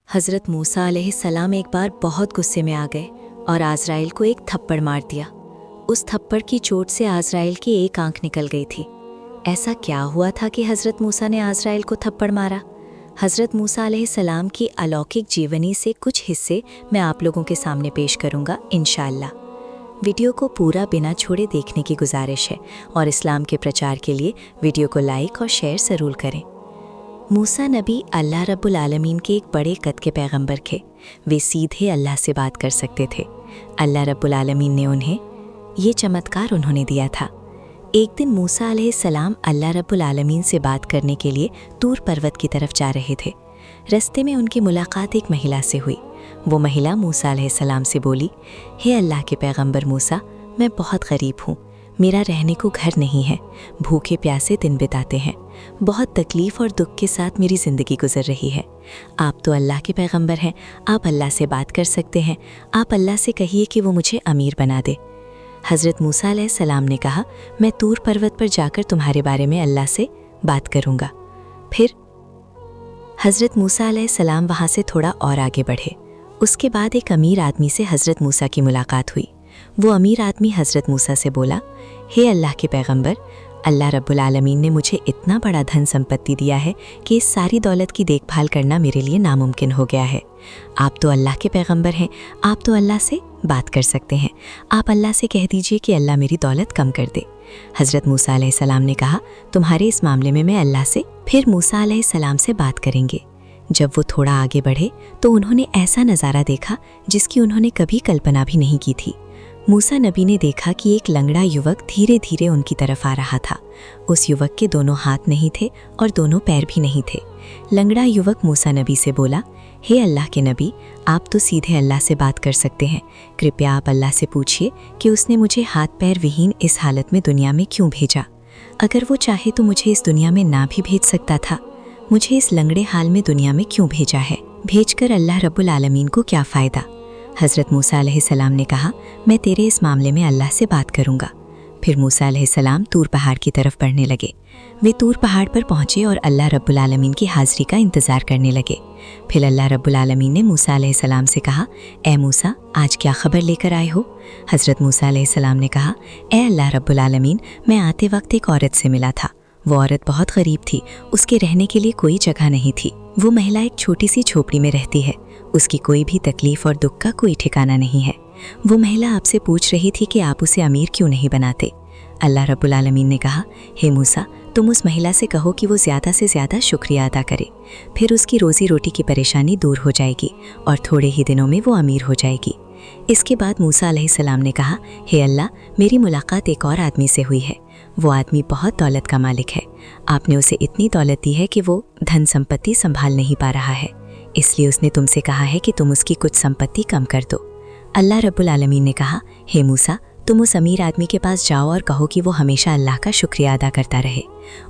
हज़रत मूसा अलैहिस्सलाम एक बार बहुत गुस्से में आ गए और आज़राइल को एक थप्पड़ मार दिया। उस थप्पड़ की चोट से आज़राइल की एक आंख निकल गई थी। ऐसा क्या हुआ था कि हज़रत मूसा ने आज़राइल को थप्पड़ मारा? हज़रत मूसा अलैहिस्सलाम की अलौकिक जीवनी से कुछ हिस्से मैं आप लोगों के सामने पेश करूंगा इंशाअल्लाह। वीडियो को पूरा बिना छोड़े देखने की गुजारिश है और इस्लाम के प्रचार के लिए वीडियो को लाइक और शेयर ज़रूर करें। मूसा नबी अल्लाह रब्बुल आलमीन के एक बड़े कद के पैगंबर थे। वे सीधे अल्लाह से बात कर सकते थे। अल्लाह रब्बुल आलमीन ने उन्हें ये चमत्कार उन्होंने दिया था। एक दिन मूसा अलैहिस्सलाम अल्लाह रब्बुल आलमीन से बात करने के लिए तूर पर्वत की तरफ जा रहे थे। रास्ते में उनकी मुलाकात एक महिला से हुई। वो महिला मूसा अलैहिस्सलाम से बोली, हे अल्लाह के पैगंबर मूसा, मैं बहुत गरीब हूँ। मेरा रहने को घर नहीं है। भूखे प्यासे दिन बिताते हैं। बहुत तकलीफ़ और दुख के साथ मेरी ज़िंदगी गुजर रही है। आप तो अल्लाह के पैगंबर हैं। आप अल्लाह से बात कर सकते हैं। आप अल्लाह से कहिए कि वो मुझे अमीर बना दे। हज़रत मूसा अलैहिस्सलाम ने कहा, मैं तूर पर्वत पर जाकर तुम्हारे बारे में अल्लाह से बात करूँगा। फिर हज़रत मूसा अलैहिस्सलाम वहाँ से थोड़ा और आगे बढ़े। उसके बाद एक अमीर आदमी से हज़रत मूसा की मुलाकात हुई। वो अमीर आदमी हज़रत मूसा से बोला, हे अल्लाह के पैगंबर, अल्लाह रब्बुल आलमीन ने मुझे इतना बड़ा धन संपत्ति दिया है कि इस सारी दौलत की देखभाल करना मेरे लिए नामुमकिन हो गया है। आप तो अल्लाह के पैगंबर हैं। आप तो अल्लाह से बात कर सकते हैं। आप अल्लाह से कह दीजिए कि अल्लाह मेरी दौलत कम कर दे। हज़रत मूसा अलैहिस्सलाम ने कहा, तुम्हारे इस मामले में मैं अल्लाह से फिर मूसा अलैहिस्सलाम से बात करेंगे। जब वो थोड़ा आगे बढ़े तो उन्होंने ऐसा नज़ारा देखा जिसकी उन्होंने कभी कल्पना भी नहीं की थी। मूसा नबी ने देखा कि एक लंगड़ा युवक धीरे धीरे उनकी तरफ आ रहा था। उस युवक के दोनों हाथ नहीं थे और दोनों पैर भी नहीं थे। लंगड़ा युवक मूसा नबी से बोला, हे अल्लाह के नबी, आप तो सीधे अल्लाह से बात कर सकते हैं। कृपया आप अल्लाह से पूछिए कि उसने मुझे हाथ पैर विहीन इस हालत में दुनिया में क्यों भेजा। अगर वो चाहे तो मुझे इस दुनिया में ना भी भेज सकता था। मुझे इस लंगड़े हाल में दुनिया में क्यों भेजा है? भेजकर अल्लाह रब्बुल आलमीन को क्या फ़ायदा? हज़रत मूसा अलैहिस्सलाम ने कहा, मैं तेरे इस मामले में अल्लाह से बात करूँगा। फिर मूसा अलैहिस्सलाम तूर पहाड़ की तरफ बढ़ने लगे। वे तूर पहाड़ पर पहुँचे और अल्लाह रब्बुल आलमीन की हाज़िरी का इंतज़ार करने लगे। फिर अल्लाह रब्बुल आलमीन ने मूसा अलैहिस्सलाम से कहा, ए मूसा, आज क्या ख़बर लेकर आए हो? हज़रत मूसा अलैहिस्सलाम ने कहा, ए अल्लाह रब्बुल आलमीन, मैं आते वक्त एक औरत से मिला था। वो औरत बहुत गरीब थी। उसके रहने के लिए कोई जगह नहीं थी। वो महिला एक छोटी सी झोपड़ी में रहती है। उसकी कोई भी तकलीफ़ और दुख का कोई ठिकाना नहीं है। वो महिला आपसे पूछ रही थी कि आप उसे अमीर क्यों नहीं बनाते। अल्लाह रब्बुल आलमीन ने कहा, हे मूसा, तुम उस महिला से कहो कि वो ज़्यादा से ज़्यादा शुक्रिया अदा करे। फिर उसकी रोज़ी रोटी की परेशानी दूर हो जाएगी और थोड़े ही दिनों में वो अमीर हो जाएगी। इसके बाद मूसा अलैहिस्सलाम ने कहा, हे अल्लाह, मेरी मुलाकात एक और आदमी से हुई है। वो आदमी बहुत दौलत का मालिक है। आपने उसे इतनी दौलत दी है कि वो धन संपत्ति संभाल नहीं पा रहा है। इसलिए उसने तुमसे कहा है कि तुम उसकी कुछ संपत्ति कम कर दो। अल्लाह रब्बुल आलमीन ने कहा, हे मूसा, तुम उस अमीर आदमी के पास जाओ और कहो कि वो हमेशा अल्लाह का शुक्रिया अदा करता रहे।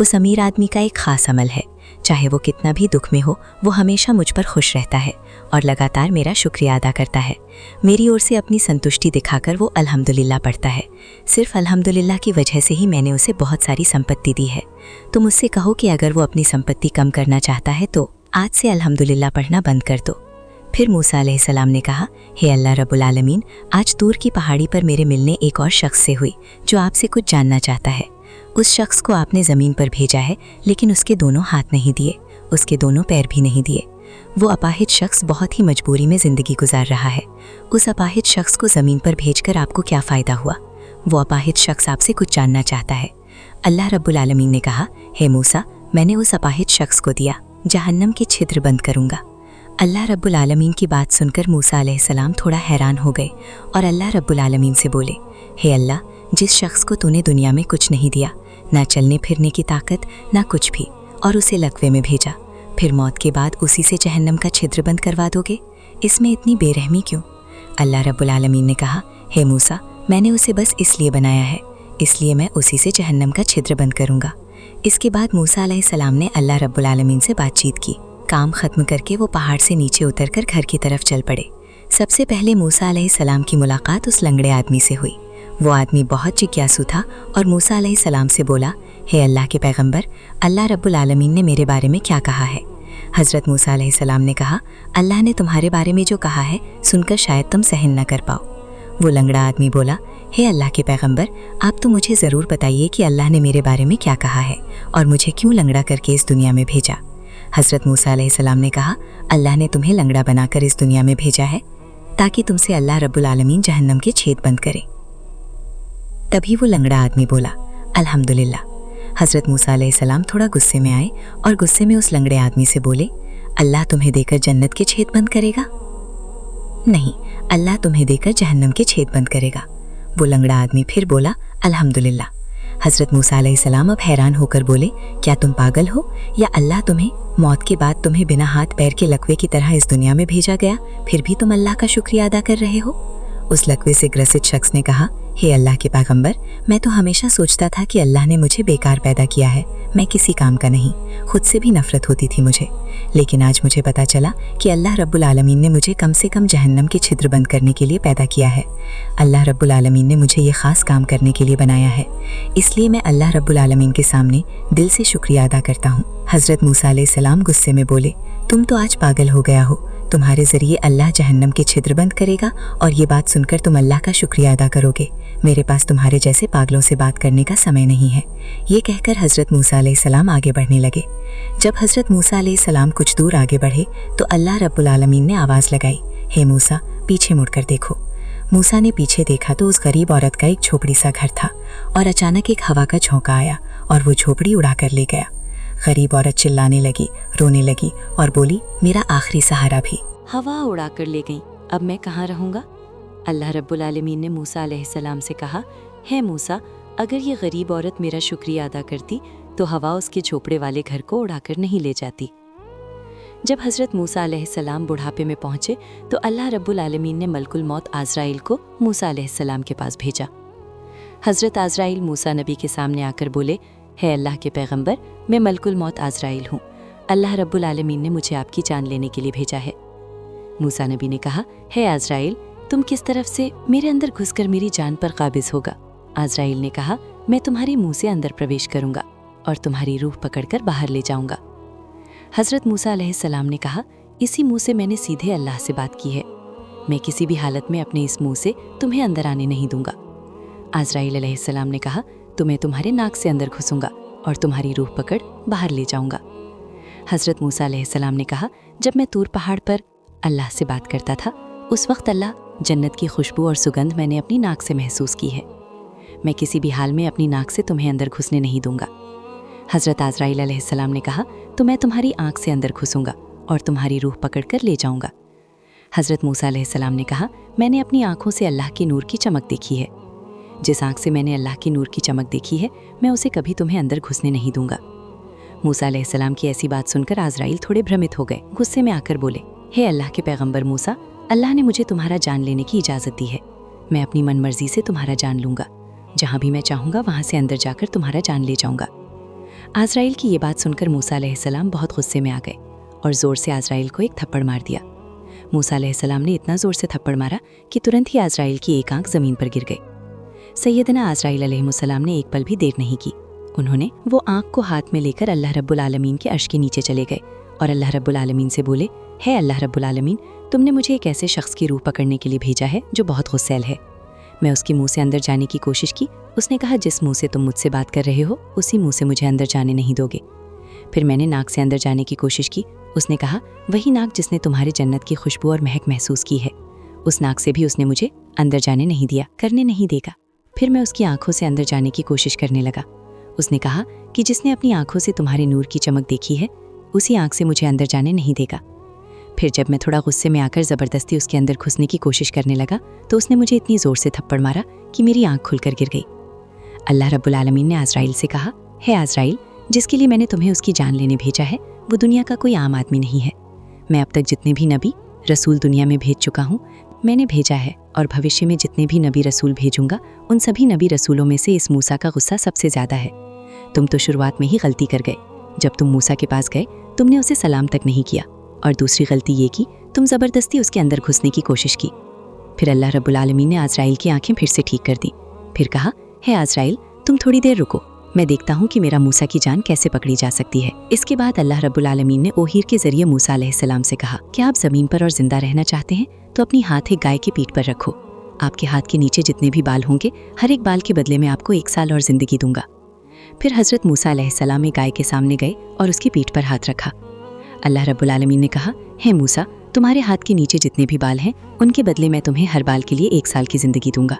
उस अमीर आदमी का एक ख़ास अमल है, चाहे वो कितना भी दुख में हो, वो हमेशा मुझ पर खुश रहता है और लगातार मेरा शुक्रिया अदा करता है। मेरी ओर से अपनी संतुष्टि दिखाकर वो अल्हम्दुलिल्लाह पढ़ता है। सिर्फ अल्हम्दुलिल्लाह की वजह से ही मैंने उसे बहुत सारी संपत्ति दी है। तुम उससे कहो कि अगर वो अपनी संपत्ति कम करना चाहता है तो आज से अल्हम्दुलिल्लाह पढ़ना बंद कर दो। फिर मूसा अलैहिस्सलाम ने कहा, हे अल्लाह रब्बुल आलमीन, आज तूर की पहाड़ी पर मेरे मिलने एक और शख्स से हुई जो आपसे कुछ जानना चाहता है। उस शख्स को आपने ज़मीन पर भेजा है, लेकिन उसके दोनों हाथ नहीं दिए, उसके दोनों पैर भी नहीं दिए। वो अपाहिज शख्स बहुत ही मजबूरी में ज़िंदगी गुजार रहा है। उस अपाहिज शख्स को ज़मीन पर भेजकर आपको क्या फ़ायदा हुआ? वो अपाहिज शख्स आपसे कुछ जानना चाहता है। अल्लाह रब्बुल आलमीन ने कहा, हे मूसा, मैंने उस अपाहिज शख्स को दिया, जहन्नम के छिद्र बंद करूँगा। अल्लाह रब्बुल आलमीन की बात सुनकर मूसा अलैहिस्सलाम थोड़ा हैरान हो गए और अल्लाह रब्बुल आलमीन से बोले, हे अल्लाह, जिस शख्स को तूने दुनिया में कुछ नहीं दिया, ना चलने फिरने की ताकत, ना कुछ भी, और उसे लकवे में भेजा, फिर मौत के बाद उसी से जहन्नम का छिद्र बंद करवा दोगे? इसमें इतनी बेरहमी क्यों? अल्लाह रब्बुल आलमीन ने कहा, हे मूसा, मैंने उसे बस इसलिए बनाया है, इसलिए मैं उसी से जहन्नम का छिद्र बंद करूँगा। इसके बाद मूसा अलैहिस्सलाम ने अल्लाह रब्बुल आलमीन से बातचीत की। काम ख़त्म करके वो पहाड़ से नीचे उतरकर घर की तरफ चल पड़े। सबसे पहले मूसा अलैहिस्सलाम की मुलाकात उस लंगड़े आदमी से हुई। वो आदमी बहुत जिज्ञासु था और मूसा अलैहिस्सलाम से बोला, हे अल्लाह के पैगंबर, अल्लाह रब्बुल आलमीन ने मेरे बारे में क्या कहा है? हज़रत मूसा अलैहिस्सलाम ने कहा, अल्लाह ने तुम्हारे बारे में जो कहा है सुनकर शायद तुम सहन न कर पाओ। वो लंगड़ा आदमी बोला, हे अल्लाह के पैगंबर, आप तो मुझे ज़रूर बताइए कि अल्लाह ने मेरे बारे में क्या कहा है और मुझे क्यों लंगड़ा करके इस दुनिया में भेजा। हज़रत मूसा अलैहिस्सलाम ने कहा, अल्लाह ने तुम्हें लंगड़ा बनाकर इस दुनिया में भेजा है ताकि तुमसे अल्लाह रब्बुल आलमीन जहन्नम के छेद बंद करे। तभी वो लंगड़ा आदमी बोला, अल्हम्दुलिल्लाह। हज़रत मूसा अलैहिस्सलाम थोड़ा गुस्से में आए और गुस्से में उस लंगड़े आदमी से बोले, अल्लाह तुम्हें देकर जन्नत के छेद बंद करेगा? नहीं, अल्लाह तुम्हें देकर जहन्नम के छेद बंद करेगा। वो लंगड़ा आदमी फिर बोला, अल्हम्दुलिल्लाह। हज़रत मूसा अलैहिस्सलाम अब हैरान होकर बोले, क्या तुम पागल हो या अल्लाह तुम्हें मौत के बाद तुम्हें बिना हाथ पैर के लकवे की तरह इस दुनिया में भेजा गया, फिर भी तुम अल्लाह का शुक्रिया अदा कर रहे हो? उस लकवे से ग्रसित शख्स ने कहा, हे अल्लाह के पैगंबर, मैं तो हमेशा सोचता था कि अल्लाह ने मुझे बेकार पैदा किया है, मैं किसी काम का नहीं, खुद से भी नफरत होती थी मुझे। लेकिन आज मुझे पता चला कि अल्लाह रब्बुल आलमीन ने मुझे कम से कम जहन्नम के छिद्र बंद करने के लिए पैदा किया है। अल्लाह रब्बुल आलमीन ने मुझे ये ख़ास काम करने के लिए बनाया है, इसलिए मैं अल्लाह रब्बुल आलमीन के सामने दिल से शुक्रिया अदा करता हूँ। हज़रत मूसा अलैहिस्सलाम गुस्से में बोले, तुम तो आज पागल हो गया हो, तुम्हारे ज़रिए अल्लाह जहन्नम के छिद्र बंद करेगा और ये बात सुनकर तुम अल्लाह का शुक्रिया अदा करोगे। मेरे पास तुम्हारे जैसे पागलों से बात करने का समय नहीं है। ये कहकर हज़रत मूसा अलैहिस्सलाम आगे बढ़ने लगे। जब हज़रत मूसा अलैहिस्सलाम कुछ दूर आगे बढ़े तो अल्लाह रब्बुल आलमीन ने आवाज़ लगाई, हे मूसा, पीछे मुड़कर देखो। मूसा ने पीछे देखा तो उस गरीब औरत का एक झोपड़ी सा घर था और अचानक एक हवा का झोंका आया और वो झोपड़ी उड़ा कर ले गया। गरीब औरत चिल्लाने लगी, रोने लगी और बोली, मेरा आखिरी सहारा भी हवा उड़ा कर ले गई, अब मैं कहाँ रहूँगा? अल्लाह रब्बुल आलमीन ने मूसा अलैहिस्सलाम से कहा, हे मूसा, अगर ये गरीब औरत मेरा शुक्रिया अदा करती तो हवा उसके झोपड़े वाले घर को उड़ाकर नहीं ले जाती। जब हज़रत मूसा अलैहिस्सलाम बुढ़ापे में पहुँचे तो अल्लाह रब्बुल आलमीन ने मलकुल मौत आज़राइल को मूसा अलैहिस्सलाम के पास भेजा। हज़रत आज़राइल मूसा नबी के सामने आकर बोले, है अल्लाह के पैगंबर, मैं मलकुल मौत आज़राइल हूँ, अल्लाह रब्बुल आलमीन ने मुझे आपकी जान लेने के लिए भेजा है। मूसा नबी ने कहा, है आज़राइल, तुम किस तरफ से मेरे अंदर घुसकर मेरी जान पर काबिज होगा? आज़राइल ने कहा, मैं तुम्हारे मुंह से अंदर प्रवेश करूंगा और तुम्हारी रूह पकड़कर बाहर ले जाऊंगा। हज़रत मूसा अलैहिस्सलाम ने कहा, इसी मुंह से मैंने सीधे अल्लाह से बात की है, मैं किसी भी हालत में अपने इस मुंह से तुम्हें अंदर आने नहीं दूंगा। आज़राइल अलैहिस्सलाम ने कहा, तो मैं तुम्हारे नाक से अंदर घुसूंगा और तुम्हारी रूह पकड़ बाहर ले जाऊंगा। हज़रत मूसा अलैहिस्सलाम ने कहा, जब मैं तूर पहाड़ पर अल्लाह से बात करता था उस वक्त अल्लाह जन्नत की खुशबू और सुगंध मैंने अपनी नाक से महसूस की है, मैं किसी भी हाल में अपनी नाक से तुम्हें अंदर घुसने नहीं दूंगा। हज़रत आज़राइल अलैहिस्सलाम ने कहा, तो मैं तुम्हारी आँख से अंदर घुसूंगा और तुम्हारी रूह पकड़कर ले जाऊंगा। हज़रत मूसा अलैहिस्सलाम ने कहा, मैंने अपनी आँखों से अल्लाह की नूर की चमक देखी है, जिस आँख से मैंने अल्लाह की नूर की चमक देखी है मैं उसे कभी तुम्हें अंदर घुसने नहीं दूंगा। मूसा अलैहिस्सलाम की ऐसी बात सुनकर आज़राइल थोड़े भ्रमित हो गए, गुस्से में आकर बोले, हे अल्लाह के पैगंबर मूसा, अल्लाह ने मुझे तुम्हारा जान लेने की इजाज़त दी है, मैं अपनी मन मर्जी से तुम्हारा जान लूँगा, जहाँ भी मैं चाहूँगा वहाँ से अंदर जाकर तुम्हारा जान ले जाऊँगा। आज़राइल की ये बात सुनकर मूसा अलैहिस्सलाम बहुत गुस्से में आ गए और ज़ोर से आज़राइल को एक थप्पड़ मार दिया। मूसा अलैहिस्सलाम ने इतना ज़ोर से थप्पड़ मारा कि तुरंत ही आज़राइल की एक आँख ज़मीन पर गिर गई। सैयदना आज़राइल अलैहिस्सलाम ने एक पल भी देर नहीं की, उन्होंने वो आँख को हाथ में लेकर अल्लाह रब्बुल आलमीन के अर्श के नीचे चले गए और अल्लाह रब्बुल आलमीन से बोले, है अल्लाह रब्बुल आलमीन, तुमने मुझे एक ऐसे शख्स की रूह पकड़ने के लिए भेजा है जो बहुत गुस्सैल है। मैं उसके मुंह से अंदर जाने की कोशिश की, उसने कहा, जिस मुंह से तुम मुझसे बात कर रहे हो उसी मुंह से मुझे अंदर जाने नहीं दोगे। फिर मैंने नाक से अंदर जाने की कोशिश की, उसने कहा, वही नाक जिसने तुम्हारे जन्नत की खुशबू और महक महसूस की है, उस नाक से भी उसने मुझे अंदर जाने नहीं दिया, करने नहीं देगा। फिर मैं उसकी आंखों से अंदर जाने की कोशिश करने लगा, उसने कहा कि जिसने अपनी आंखों से तुम्हारे नूर की चमक देखी है उसी आंख से मुझे अंदर जाने नहीं देगा। फिर जब मैं थोड़ा गुस्से में आकर ज़बरदस्ती उसके अंदर घुसने की कोशिश करने लगा तो उसने मुझे इतनी ज़ोर से थप्पड़ मारा कि मेरी आंख खुलकर गिर गई। अल्लाह रब्बुल आलमीन ने आज़राइल से कहा, है आज़राइल, जिसके लिए मैंने तुम्हें उसकी जान लेने भेजा है वो दुनिया का कोई आम आदमी नहीं है। मैं अब तक जितने भी नबी रसूल दुनिया में भेज चुका हूँ मैंने भेजा है और भविष्य में जितने भी नबी रसूल भेजूंगा उन सभी नबी रसूलों में से इस मूसा का गुस्सा सबसे ज़्यादा है। तुम तो शुरुआत में ही गलती कर गए, जब तुम मूसा के पास गए तुमने उसे सलाम तक नहीं किया, और दूसरी गलती ये की तुम ज़बरदस्ती उसके अंदर घुसने की कोशिश की। फिर अल्लाह रब्बुल आलमीन ने आज़राइल की आंखें फिर से ठीक कर दी, फिर कहा, है आज़राइल, तुम थोड़ी देर रुको, मैं देखता हूँ कि मेरा मूसा की जान कैसे पकड़ी जा सकती है। इसके बाद अल्लाह रब्बुल आलमीन ने ओहीर के जरिए मूसा अलैहिस्सलाम से कहा, क्या आप जमीन पर और जिंदा रहना चाहते हैं तो अपनी हाथ एक गाय की पीठ पर रखो। आपके हाथ के नीचे जितने भी बाल होंगे, हर एक बाल के बदले में आपको 1 साल और जिंदगी दूंगा। फिर हजरत मूसा अलैहिस्सलाम ने गाय के सामने गए और उसकी पीठ पर हाथ रखा। अल्लाह रब्बुल आलमीन ने कहा, हे मूसा, तुम्हारे हाथ के नीचे जितने भी बाल हैं उनके बदले मैं तुम्हें हर बाल के लिए 1 साल की जिंदगी दूंगा।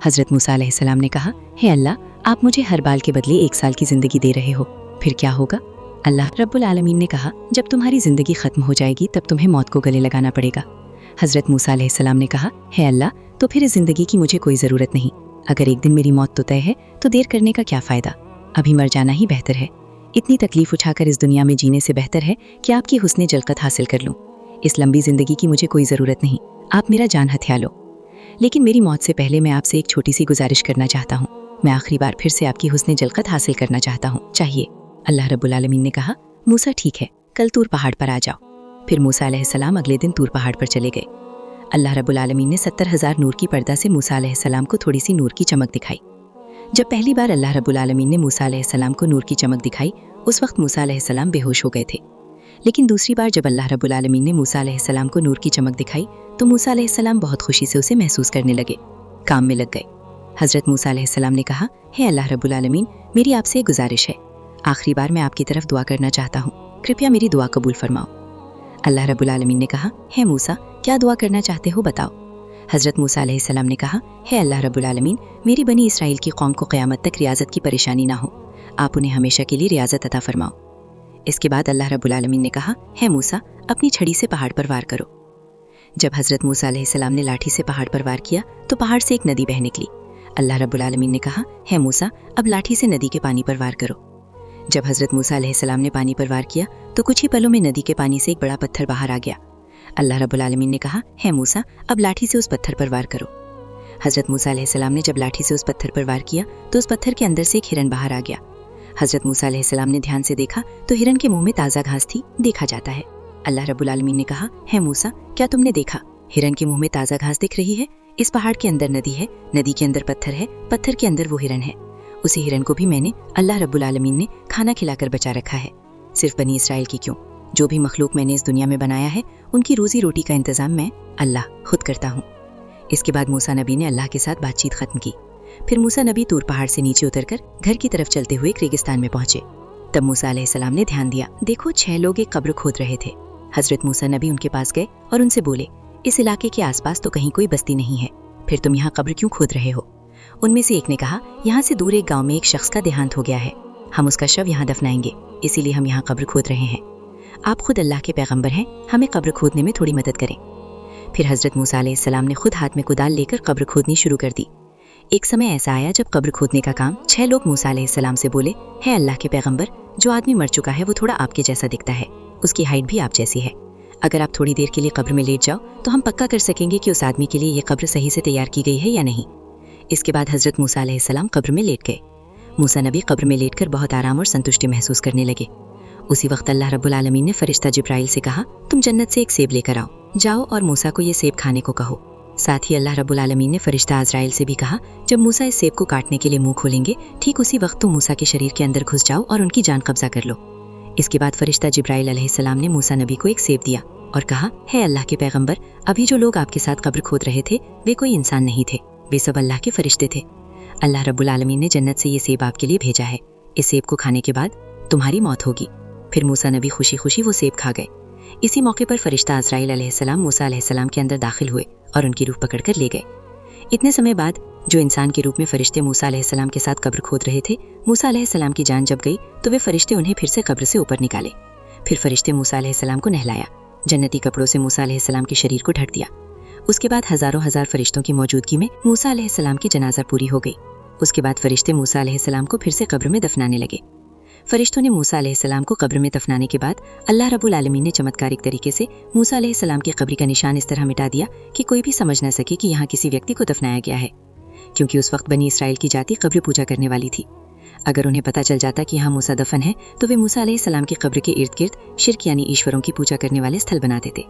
हजरत मूसा अलैहिस्सलाम ने कहा, हे अल्लाह, आप मुझे हर बाल के बदले 1 साल की जिंदगी दे रहे हो, फिर क्या होगा? अल्लाह रब्बुल आलमीन ने कहा, जब तुम्हारी जिंदगी खत्म हो जाएगी तब तुम्हें मौत को गले लगाना पड़ेगा। हजरत मूसा अलैहिस्सलाम ने कहा, हे अल्लाह, तो फिर इस जिंदगी की मुझे कोई ज़रूरत नहीं। अगर एक दिन मेरी मौत तो तय है तो देर करने का क्या फ़ायदा, अभी मर जाना ही बेहतर है। इतनी तकलीफ उठाकर इस दुनिया में जीने से बेहतर है कि आपकी हुस्ने जलकत हासिल कर लूँ। इस लंबी जिंदगी की मुझे कोई ज़रूरत नहीं, आप मेरा जान हथिया लो। लेकिन मेरी मौत से पहले मैं आपसे एक छोटी सी गुजारिश करना चाहता हूँ। मैं आखिरी बार फिर से आपकी हुस्ने जलकत हासिल करना चाहता हूँ, चाहिए? अल्लाह रब्बुल आलमीन ने कहा, मूसा ठीक है, कल तूर पहाड़ पर आ जाओ। फिर मूसा अलैहिस्सलाम अगले दिन तूर पहाड़ पर चले गए। अल्लाह रब्बुल आलमीन ने 70,000 नूर की पर्दा से मूसा अलैहिस्सलाम को थोड़ी सी नूर की चमक दिखाई। जब पहली बार अल्लाह रब्बुल आलमीन ने मूसा अलैहिस्सलाम को नूर की चमक दिखाई, उस वक्त मूसा अलैहिस्सलाम बेहोश हो गए थे। लेकिन दूसरी बार जब अल्लाह रब्बुल आलमीन ने मूसा अलैहिस्सलाम को नूर की चमक दिखाई तो मूसा अलैहिस्सलाम बहुत खुशी से उसे महसूस करने लगे, काम में लग गए। हजरत मूसा अलैहिस्सलाम ने कहा, हे अल्लाह रब्बुल आलमीन, मेरी आपसे एक गुजारिश है। आखिरी बार मैं आपकी तरफ दुआ करना चाहता हूँ, कृपया मेरी दुआ कबूल फरमाओ। अल्लाह रब्बुल आलमीन ने कहा, हे मूसा, क्या दुआ करना चाहते हो, बताओ। हजरत मूसा अलैहिस्सलाम ने कहा, हे अल्लाह रब्बुल आलमीन, मेरी बनी इसराइल की कौम को क़यामत तक रियाजत की परेशानी ना हो, आप उन्हें हमेशा के लिए रियाजत अता फरमाओ। इसके बाद अल्लाह रब्बुल आलमीन ने कहा, हे मूसा, अपनी छड़ी से पहाड़ पर वार करो। जब हजरत मूसा अलैहिस्सलाम ने लाठी से पहाड़ पर वार किया तो पहाड़ से एक नदी बह निकली। अल्लाह रब्बुल आलमीन ने कहा, हे मूसा, अब लाठी से नदी के पानी पर वार करो। जब हजरत मूसा अलैहिस्सलाम ने पानी पर वार किया तो कुछ ही पलों में नदी के पानी से एक बड़ा पत्थर बाहर आ गया। अल्लाह रब्बुल आलमीन ने कहा, हे मूसा, अब लाठी से उस पत्थर पर वार करो। हजरत मूसा अलैहिस्सलाम ने जब लाठी से उस पत्थर पर वार किया तो उस पत्थर के अंदर से एक हिरन बाहर आ गया। हजरत मूसा अलैहिस्सलाम ने ध्यान से देखा तो हिरन के मुंह में ताज़ा घास थी, देखा जाता है। अल्लाह रब्बुल आलमीन ने कहा, हे मूसा, क्या तुमने देखा? हिरन के मुंह में ताज़ा घास दिख रही है। इस पहाड़ के अंदर नदी है, नदी के अंदर पत्थर है, पत्थर के अंदर वो हिरन है। उसी हिरन को भी मैंने, अल्लाह रब्बुल आलमीन ने, खाना खिलाकर बचा रखा है। सिर्फ बनी इसराइल की क्यों, जो भी मखलूक मैंने इस दुनिया में बनाया है उनकी रोजी रोटी का इंतजाम मैं, अल्लाह, खुद करता हूँ। इसके बाद मूसा नबी ने अल्लाह के साथ बातचीत खत्म की। फिर मूसा नबी तूर पहाड़ से नीचे उतरकर घर की तरफ चलते हुए एक रेगिस्तान में पहुंचे। तब मूसा अलैहिस्सलाम ने ध्यान दिया, देखो 6 लोग एक कब्र खोद रहे थे। हजरत मूसा नबी उनके पास गए और उनसे बोले, इस इलाके के आसपास तो कहीं कोई बस्ती नहीं है, फिर तुम यहाँ कब्र क्यों खोद रहे हो? उनमें से एक ने कहा, यहाँ से दूर एक गाँव में एक शख्स का देहांत हो गया है, हम उसका शव यहाँ दफनाएंगे, इसीलिए हम यहाँ कब्र खोद रहे हैं। आप खुद अल्लाह के पैगंबर हैं, हमें कब्र खोदने में थोड़ी मदद करें। फिर हजरत मूसा अलैहिस्सलाम ने खुद हाथ में कुदाल लेकर कब्र खोदनी शुरू कर दी। एक समय ऐसा आया जब कब्र खोदने का काम 6 लोग मूसा अलैहिस्सलाम से बोले, है अल्लाह के पैगंबर, जो आदमी मर चुका है वो थोड़ा आपके जैसा दिखता है, उसकी हाइट भी आप जैसी है। अगर आप थोड़ी देर के लिए कब्र में लेट जाओ तो हम पक्का कर सकेंगे कि उस आदमी के लिए ये कब्र सही से तैयार की गई है या नहीं। इसके बाद हजरत मूसा अलैहिस्सलाम कब्र में लेट गए। मूसा नबी कब्र में लेटकर बहुत आराम और संतुष्टि महसूस करने लगे। उसी वक्त अल्लाह रब्बुल आलमीन ने फरिश्ता जिब्राइल से कहा, तुम जन्नत से एक सेब लेकर आओ, जाओ और मूसा को ये सेब खाने को कहो। साथ ही अल्लाह रब्बुल आलमीन ने फरिश्ता अज़राइल से भी कहा, जब मूसा इस सेब को काटने के लिए मुंह खोलेंगे ठीक उसी वक्त तुम मूसा के शरीर के अंदर घुस जाओ और उनकी जान कब्जा कर लो। इसके बाद फरिश्ता जिब्राइल अलैहिस्सलाम ने मूसा नबी को एक सेब दिया और कहा, है अल्लाह के पैगंबर, अभी जो लोग आपके साथ कब्र खोद रहे थे वे कोई इंसान नहीं थे, वे सब अल्लाह के फरिश्ते थे। अल्लाह रब्बुल आलमीन ने जन्नत से ये सेब आपके लिए भेजा है, इस सेब को खाने के बाद तुम्हारी मौत होगी। फिर मूसा नबी खुशी खुशी वो सेब खा गए। इसी मौके पर फरिश्ता अज़राइल अलैहिस्सलाम मूसा अलैहिस्सलाम के अंदर दाखिल हुए और उनकी रूह पकड़कर ले गए। इतने समय बाद जो इंसान के रूप में फरिश्ते मूसा अलैहिस्सलाम के साथ कब्र खोद रहे थे, मूसा अलैहिस्सलाम की जान जब गई तो वे फरिश्ते उन्हें फिर से कब्र से ऊपर निकाले। फिर फरिश्ते मूसा अलैहिस्सलाम को नहलाया, जन्नती कपड़ों से मूसा अलैहिस्सलाम के शरीर को ढक दिया। उसके बाद हजारों हजार फरिश्तों की मौजूदगी में मूसा अलैहिस्सलाम की जनाजा पूरी हो गई। उसके बाद फरिश्ते मूसा अलैहिस्सलाम को फिर से कब्र में दफनाने लगे। फरिश्तों ने मूसा अलैहिस्सलाम को कब्र में दफनाने के बाद अल्लाह रब्बुल आलमीन ने चमत्कारिक तरीके से मूसा अलैहिस्सलाम की कब्र का निशान इस तरह मिटा दिया कि कोई भी समझ न सके कि यहाँ किसी व्यक्ति को दफनाया गया है, क्योंकि उस वक्त बनी इसराइल की जाति कब्र पूजा करने वाली थी। अगर उन्हें पता चल जाता कि यहाँ मूसा दफन है तो वे मूसा अलैहिस्सलाम की कब्र के इर्द गिर्द शिर्क यानी ईश्वरों की पूजा करने वाले स्थल बना देते।